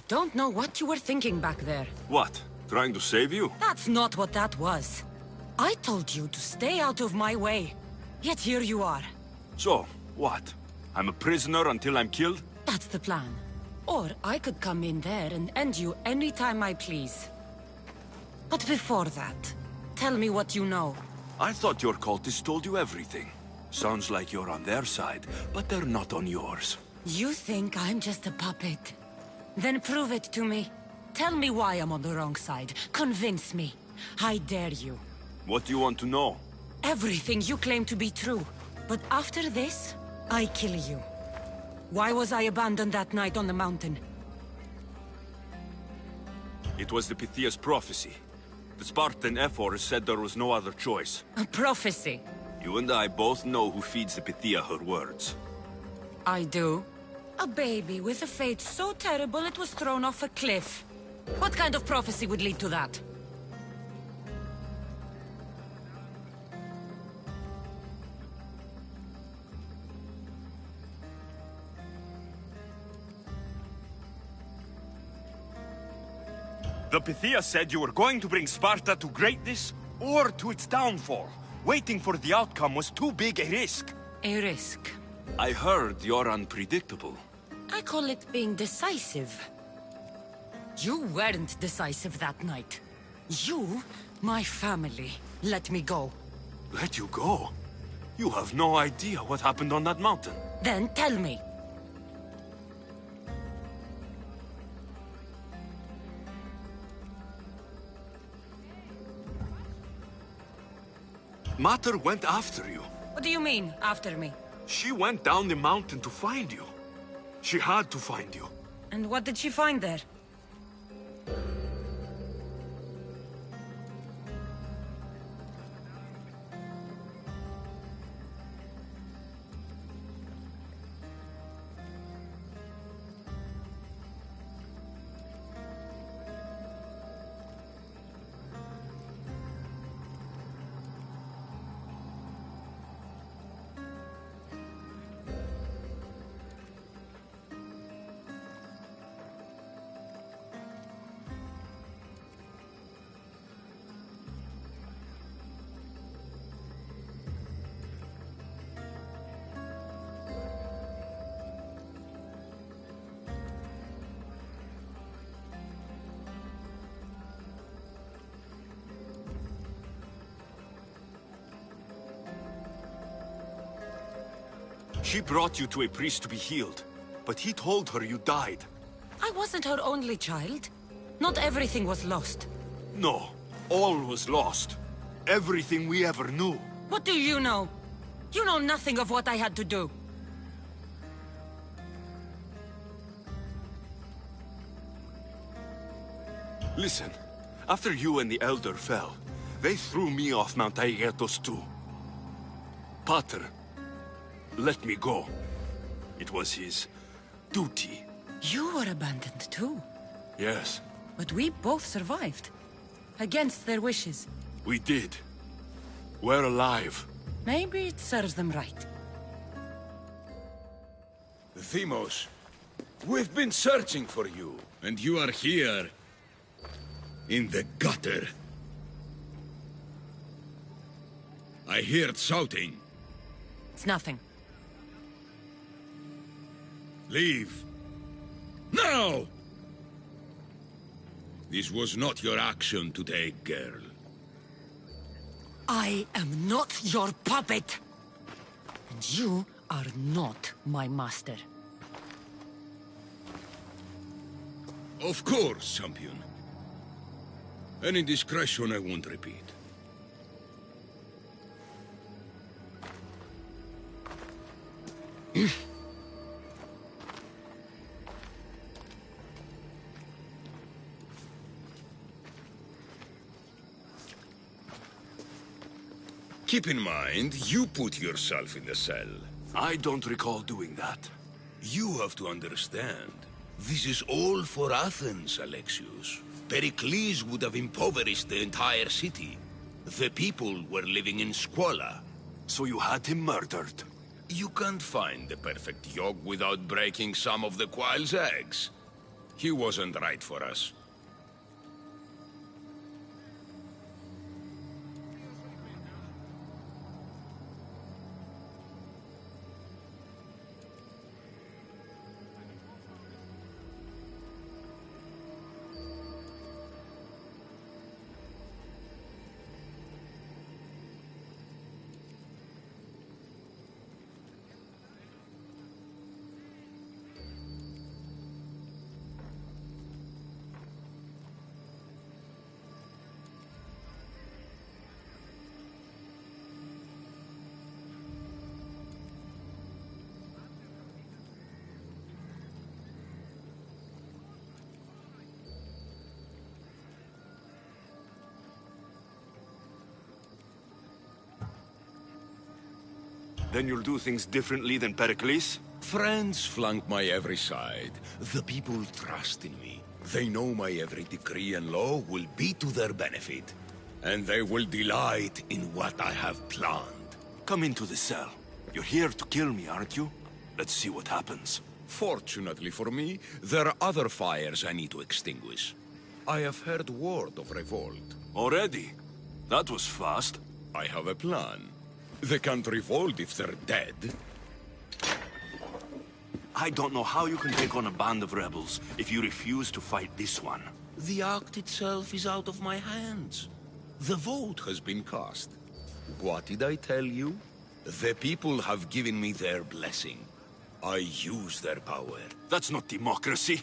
don't know what you were thinking back there. What? Trying to save you? That's not what that was. I told you to stay out of my way. Yet here you are. So, what? I'm a prisoner until I'm killed? That's the plan. Or I could come in there and end you anytime I please. But before that, tell me what you know. I thought your cultists told you everything. Sounds like you're on their side, but they're not on yours. You think I'm just a puppet? Then prove it to me. Tell me why I'm on the wrong side. Convince me. I dare you. What do you want to know? Everything you claim to be true. But after this, I kill you. Why was I abandoned that night on the mountain? It was the Pythia's prophecy. The Spartan Ephor said there was no other choice. A prophecy? You and I both know who feeds the Pythia her words. I do. A baby with a fate so terrible it was thrown off a cliff. What kind of prophecy would lead to that? The Pythia said you were going to bring Sparta to greatness or to its downfall. Waiting for the outcome was too big a risk. A risk. I heard you're unpredictable. I call it being decisive. You weren't decisive that night. You, my family, let me go. Let you go? You have no idea what happened on that mountain. Then tell me. Mater went after you. What do you mean, after me? She went down the mountain to find you. She had to find you. And what did she find there? She brought you to a priest to be healed, but he told her you died. I wasn't her only child. Not everything was lost. No, all was lost. Everything we ever knew. What do you know? You know nothing of what I had to do. Listen, after you and the Elder fell, they threw me off Mount Aegetos too. Pater let me go. It was his duty. You were abandoned too. Yes. But we both survived. Against their wishes. We did. We're alive. Maybe it serves them right. Themos, we've been searching for you. And you are here. In the gutter. I heard shouting. It's nothing. Leave. Now! This was not your action to take, girl. I am not your puppet. And you are not my master. Of course, champion. Any indiscretion I won't repeat. Keep in mind, you put yourself in the cell. I don't recall doing that. You have to understand. This is all for Athens, Alexius. Pericles would have impoverished the entire city. The people were living in squalor. So you had him murdered? You can't find the perfect yolk without breaking some of the quail's eggs. He wasn't right for us. Then you'll do things differently than Pericles? Friends flank my every side. The people trust in me. They know my every decree and law will be to their benefit. And they will delight in what I have planned. Come into the cell. You're here to kill me, aren't you? Let's see what happens. Fortunately for me, there are other fires I need to extinguish. I have heard word of revolt. Already? That was fast. I have a plan. They can't revolt if they're dead. I don't know how you can take on a band of rebels if you refuse to fight this one. The act itself is out of my hands. The vote has been cast. What did I tell you? The people have given me their blessing. I use their power. That's not democracy.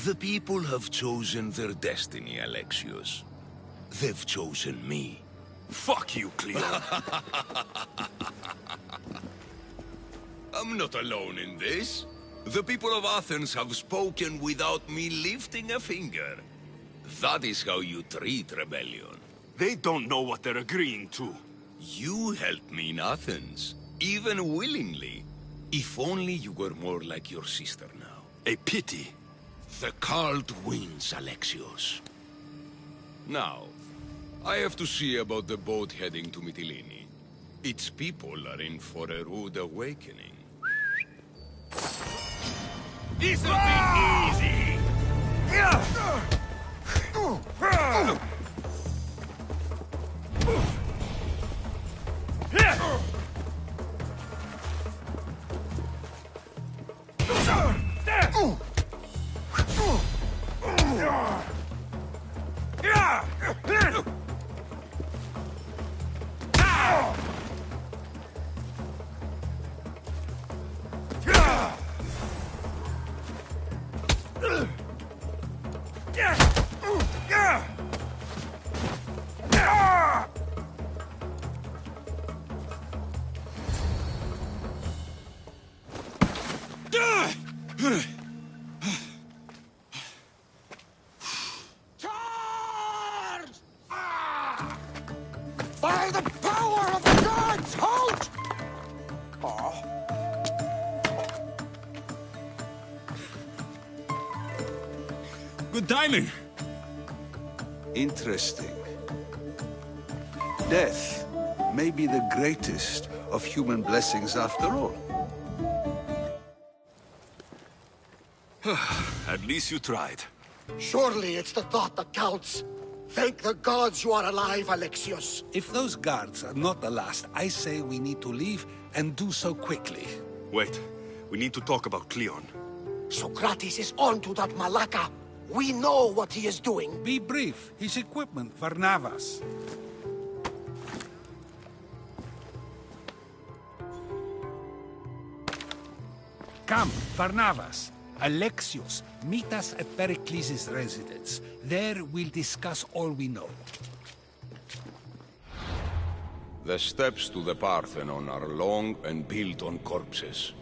The people have chosen their destiny, Alexios. They've chosen me. Fuck you, Cleon. I'm not alone in this. The people of Athens have spoken without me lifting a finger. That is how you treat rebellion. They don't know what they're agreeing to. You helped me in Athens, even willingly. If only you were more like your sister now. A pity. The cult wins, Alexios. Now, I have to see about the boat heading to Mytilene. Its people are in for a rude awakening. This'll be easy! By the power of the gods, halt! Good timing. Interesting. Death may be the greatest of human blessings after all. At least you tried. Surely it's the thought that counts. Thank the gods you are alive, Alexios. If those guards are not the last, I say we need to leave and do so quickly. Wait, we need to talk about Cleon. Socrates is on to that Malaka. We know what he is doing. Be brief. His equipment, Varnavas. Come, Varnavas. Alexios, meet us at Pericles' residence. There we'll discuss all we know. The steps to the Parthenon are long and built on corpses.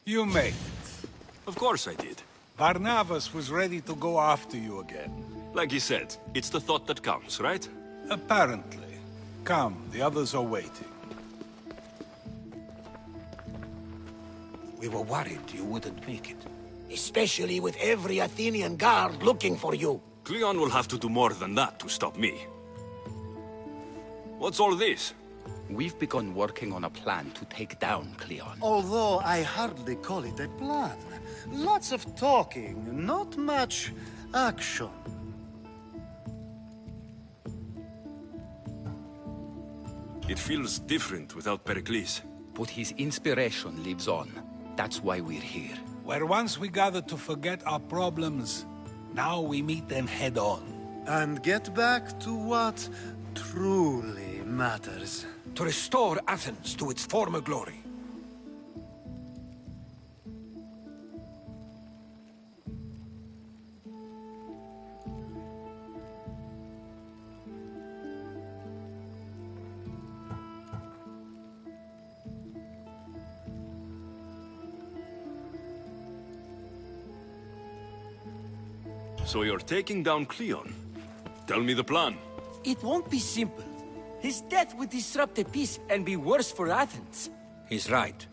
You made it. Of course I did. Barnabas was ready to go after you again. Like he said, it's the thought that counts, right? Apparently. Come, the others are waiting. We were worried you wouldn't make it. Especially with every Athenian guard looking for you. Cleon will have to do more than that to stop me. What's all this? We've begun working on a plan to take down Cleon. Although I hardly call it a plan. Lots of talking, not much action. It feels different without Pericles. But his inspiration lives on. That's why we're here. Where once we gathered to forget our problems, now we meet them head on. And get back to what truly matters. To restore Athens to its former glory. So you're taking down Cleon? Tell me the plan. It won't be simple. His death would disrupt the peace and be worse for Athens. He's right.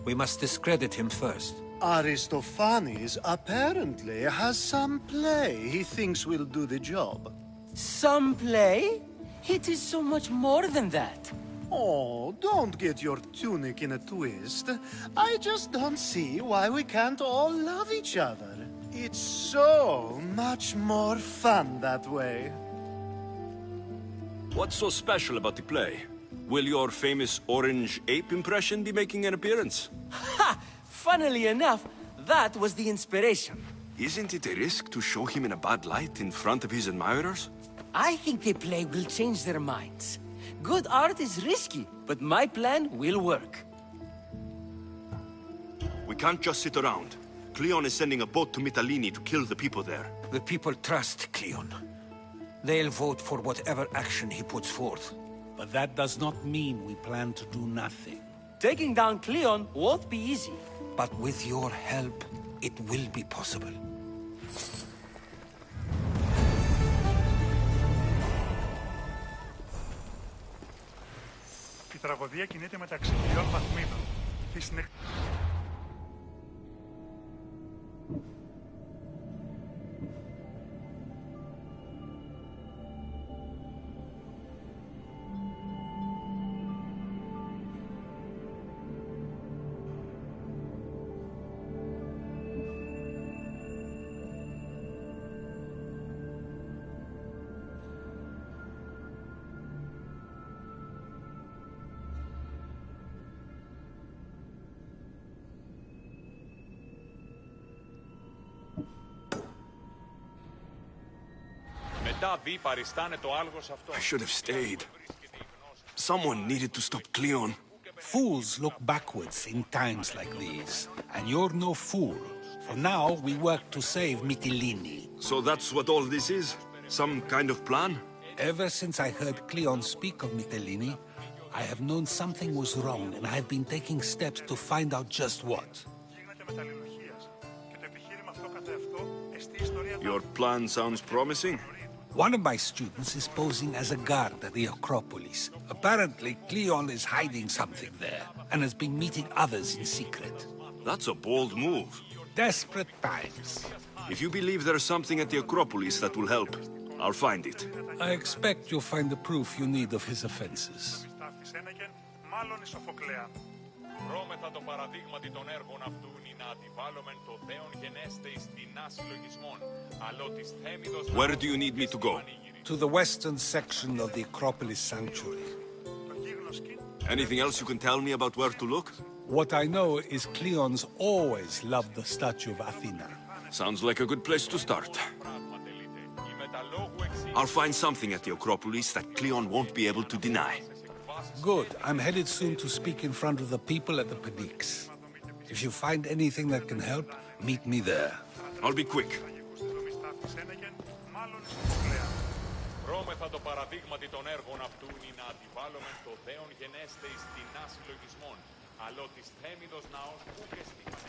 We must discredit him first. Aristophanes apparently has some play he thinks will do the job. Some play? It is so much more than that. Oh, don't get your tunic in a twist. I just don't see why we can't all love each other. It's so much more fun that way. What's so special about the play? Will your famous orange ape impression be making an appearance? Ha! Funnily enough, that was the inspiration. Isn't it a risk to show him in a bad light in front of his admirers? I think the play will change their minds. Good art is risky, but my plan will work. We can't just sit around. Cleon is sending a boat to Mytilene to kill the people there. The people trust Cleon. They'll vote for whatever action he puts forth. But that does not mean we plan to do nothing. Taking down Cleon won't be easy. But with your help, it will be possible. Η τραγωδία κινείται μεταξύ δύο βαθμίδων. I should have stayed. Someone needed to stop Cleon. Fools look backwards in times like these, and you're no fool. For now, we work to save Mytilene. So that's what all this is? Some kind of plan? Ever since I heard Cleon speak of Mytilene, I have known something was wrong, and I have been taking steps to find out just what. Your plan sounds promising. One of my students is posing as a guard at the Acropolis. Apparently, Cleon is hiding something there, and has been meeting others in secret. That's a bold move. Desperate times. If you believe there's something at the Acropolis that will help, I'll find it. I expect you'll find the proof you need of his offenses. Δρόμεθα το παραδείγματι των έργων αυτού να αντιβάλλομεν το δέον γενέστε εις τεινά συλλογισμών, αλλό της θέμιδος... Where do you need me to go? To the western section of the Acropolis Sanctuary. Anything else you can tell me about where to look? What I know is Cleon's always loved the statue of Athena. Sounds like a good place to start. I'll find something at the Acropolis that Cleon won't be able to deny. Good. I'm headed soon to speak in front of the people at the Pnyx. If you find anything that can help, meet me there. I'll be quick. Δρόμεθα το παραδείγματι των έργων αυτού να αντιβάλλομεν το δέον γενέστε εις τεινά συλλογισμών, αλλό της θέμιδος ναός που και στιγμή.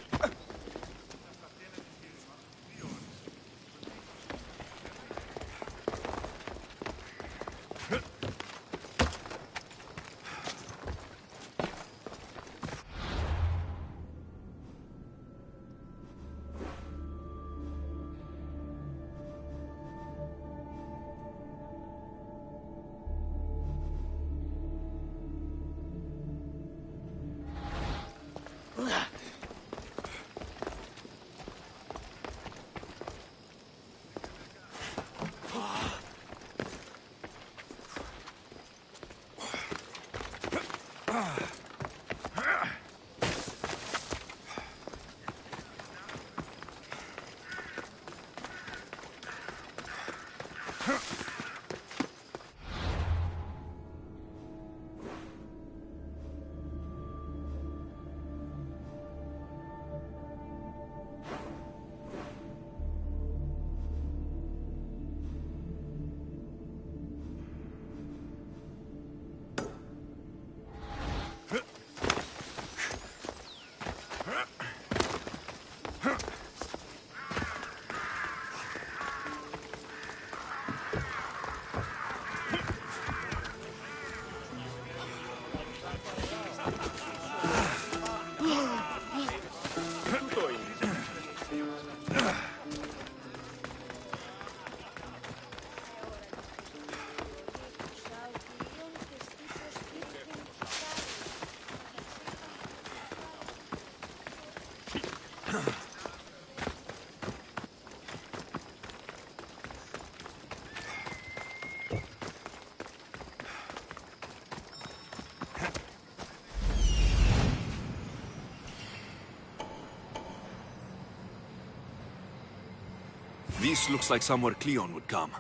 This looks like somewhere Cleon would come.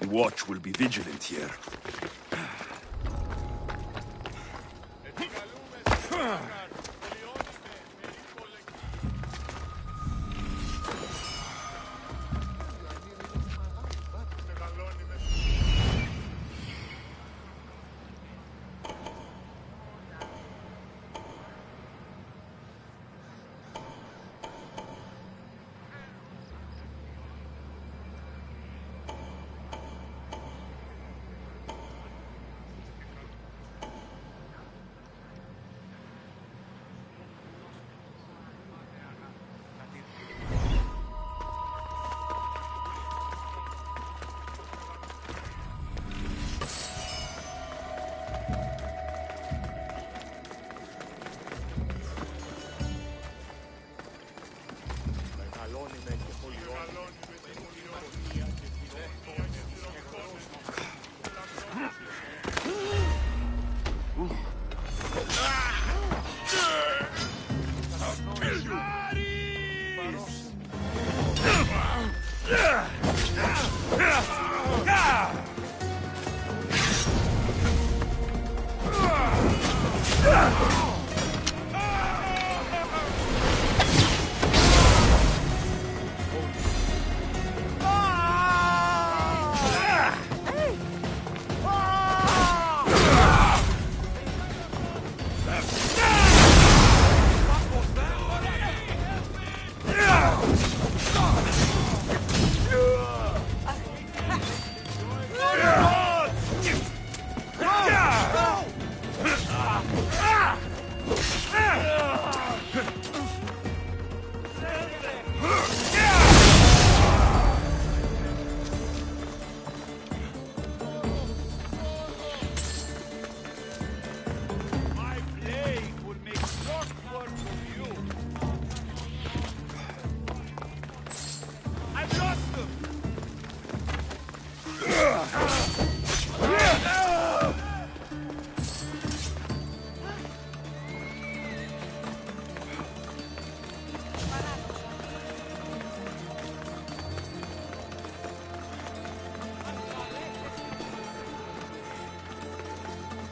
The watch will be vigilant here.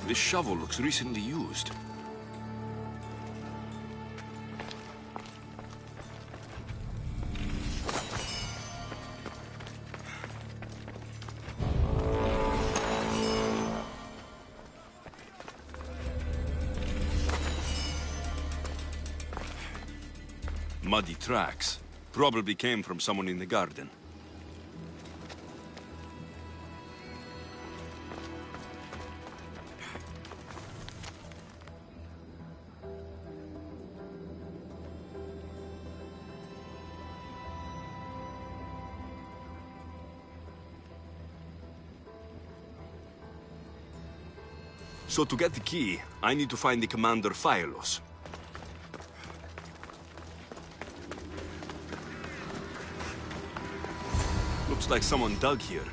This shovel looks recently used. Muddy tracks. Probably came from someone in the garden. So to get the key, I need to find the Commander Phylos. Looks like someone dug here.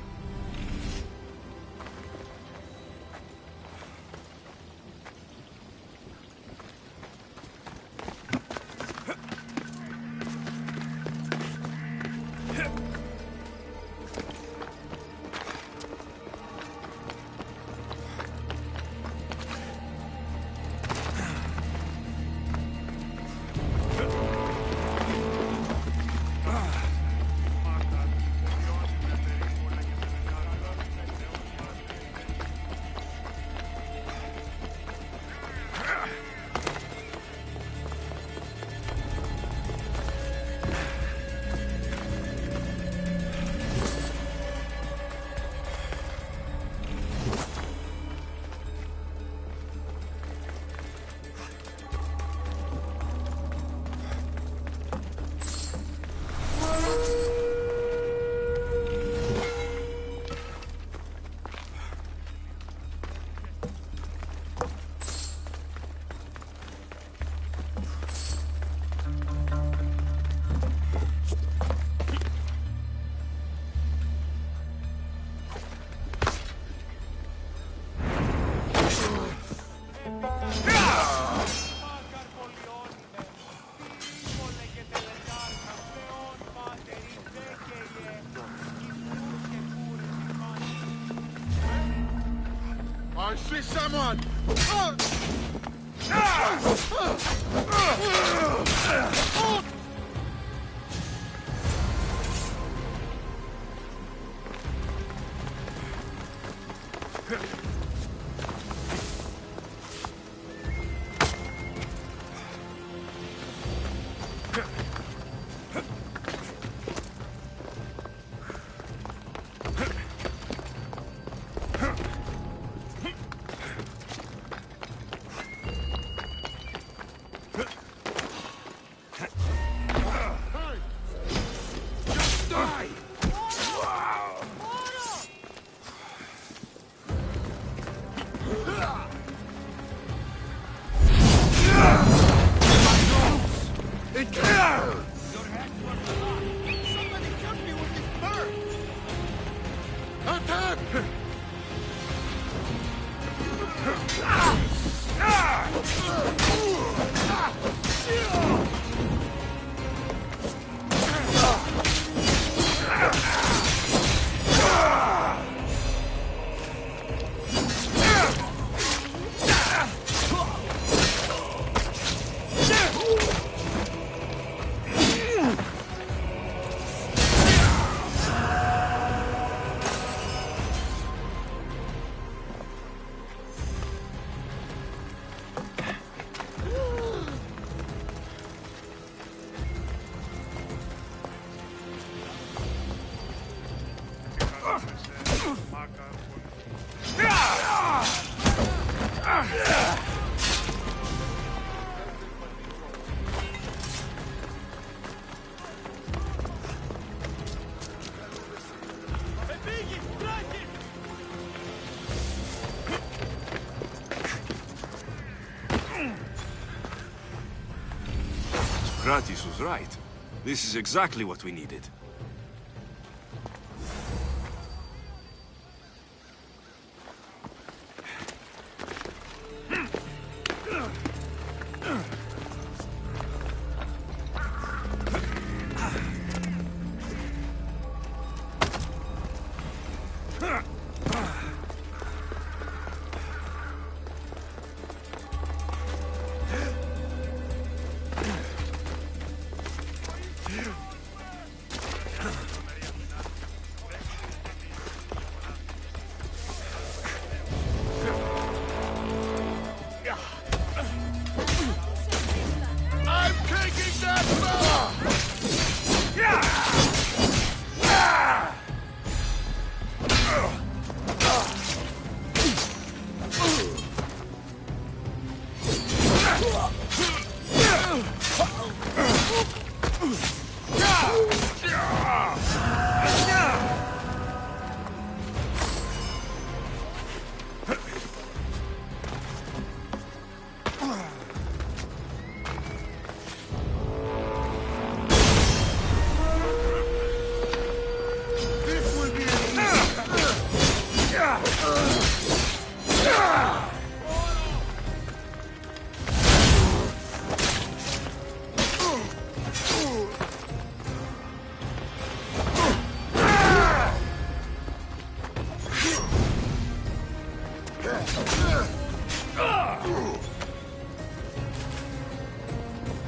I see someone! Gratis was right. This is exactly what we needed.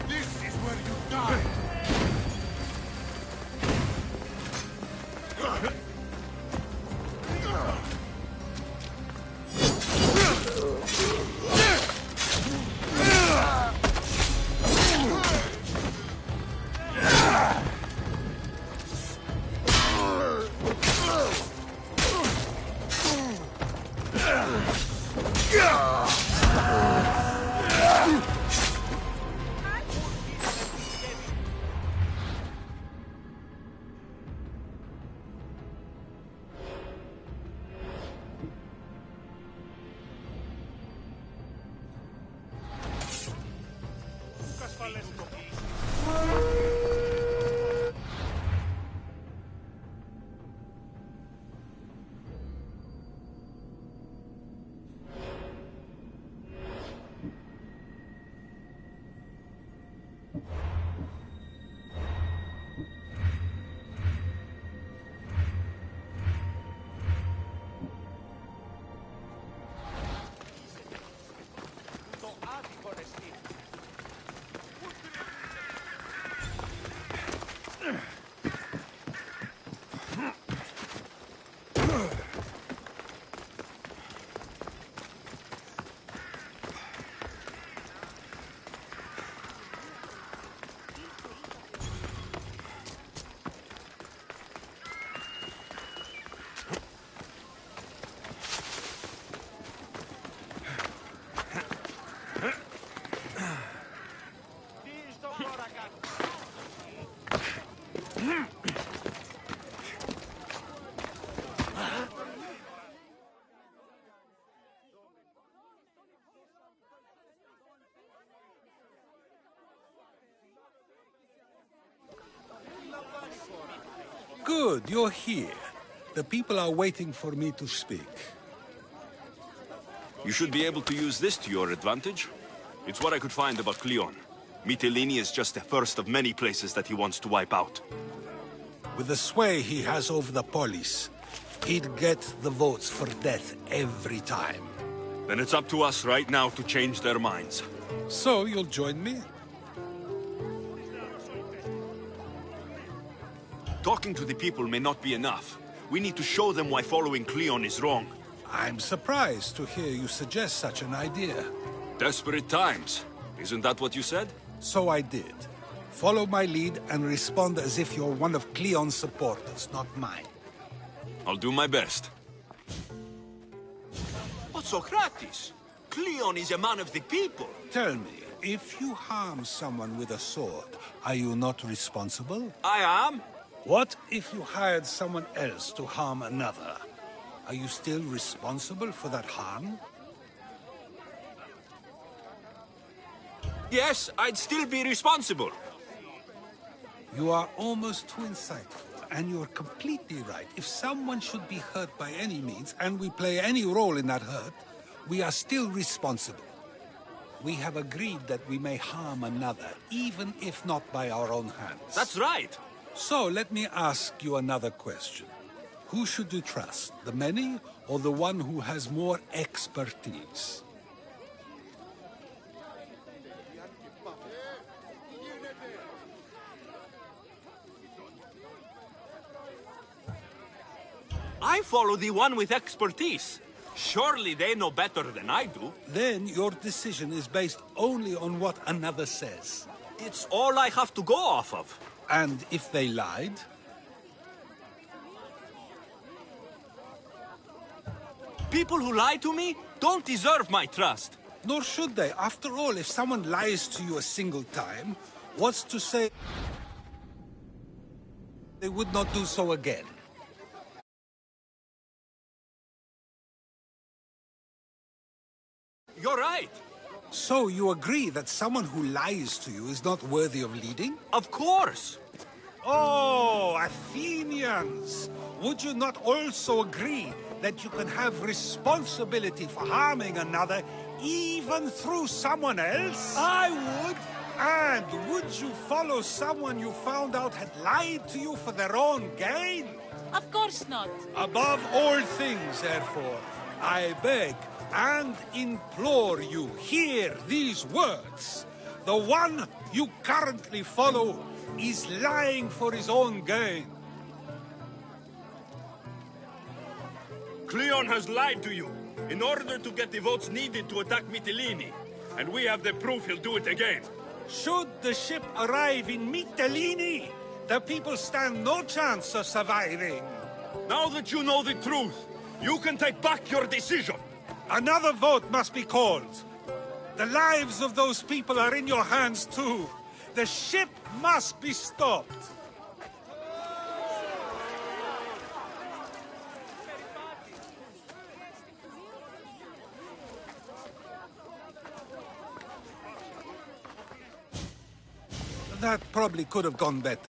This is where you die! Good, you're here. The people are waiting for me to speak. You should be able to use this to your advantage. It's what I could find about Cleon. Mytilene is just the first of many places that he wants to wipe out. With the sway he has over the police, he'd get the votes for death every time. Then it's up to us right now to change their minds. So, you'll join me? Talking to the people may not be enough. We need to show them why following Cleon is wrong. I'm surprised to hear you suggest such an idea. Desperate times. Isn't that what you said? So I did. Follow my lead and respond as if you're one of Cleon's supporters, not mine. I'll do my best. But Socrates, Cleon is a man of the people. Tell me, if you harm someone with a sword, are you not responsible? I am. What if you hired someone else to harm another? Are you still responsible for that harm? Yes, I'd still be responsible. You are almost too insightful, and you're completely right. If someone should be hurt by any means, and we play any role in that hurt, we are still responsible. We have agreed that we may harm another, even if not by our own hands. That's right. So, let me ask you another question. Who should you trust, the many or the one who has more expertise? I follow the one with expertise. Surely they know better than I do. Then your decision is based only on what another says. It's all I have to go off of. And if they lied? People who lie to me don't deserve my trust. Nor should they. After all, if someone lies to you a single time, what's to say they would not do so again? You're right. So you agree that someone who lies to you is not worthy of leading? Of course. Oh, Athenians! Would you not also agree that you can have responsibility for harming another even through someone else? I would! And would you follow someone you found out had lied to you for their own gain? Of course not. Above all things, therefore, I beg and implore you, hear these words. The one you currently follow is lying for his own gain. Cleon has lied to you in order to get the votes needed to attack Mytilene. And we have the proof he'll do it again. Should the ship arrive in Mytilene, the people stand no chance of surviving. Now that you know the truth, you can take back your decision. Another vote must be called. The lives of those people are in your hands too. The ship must be stopped. That probably could have gone better.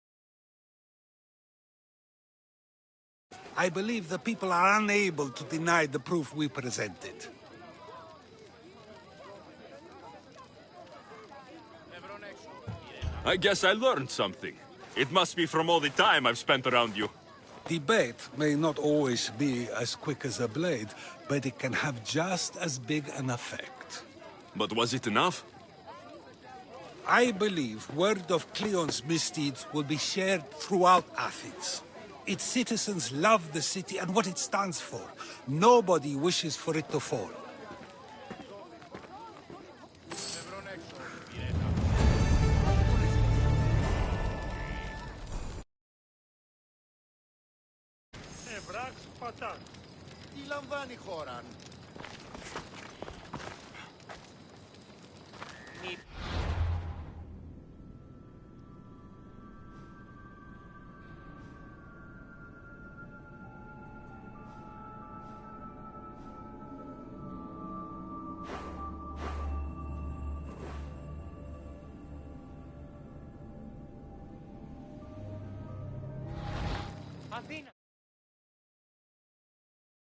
I believe the people are unable to deny the proof we presented. I guess I learned something. It must be from all the time I've spent around you. Debate may not always be as quick as a blade, but it can have just as big an effect. But was it enough? I believe word of Cleon's misdeeds will be shared throughout Athens. Its citizens love the city and what it stands for. Nobody wishes for it to fall. Τι λαμβάνει η χώρα.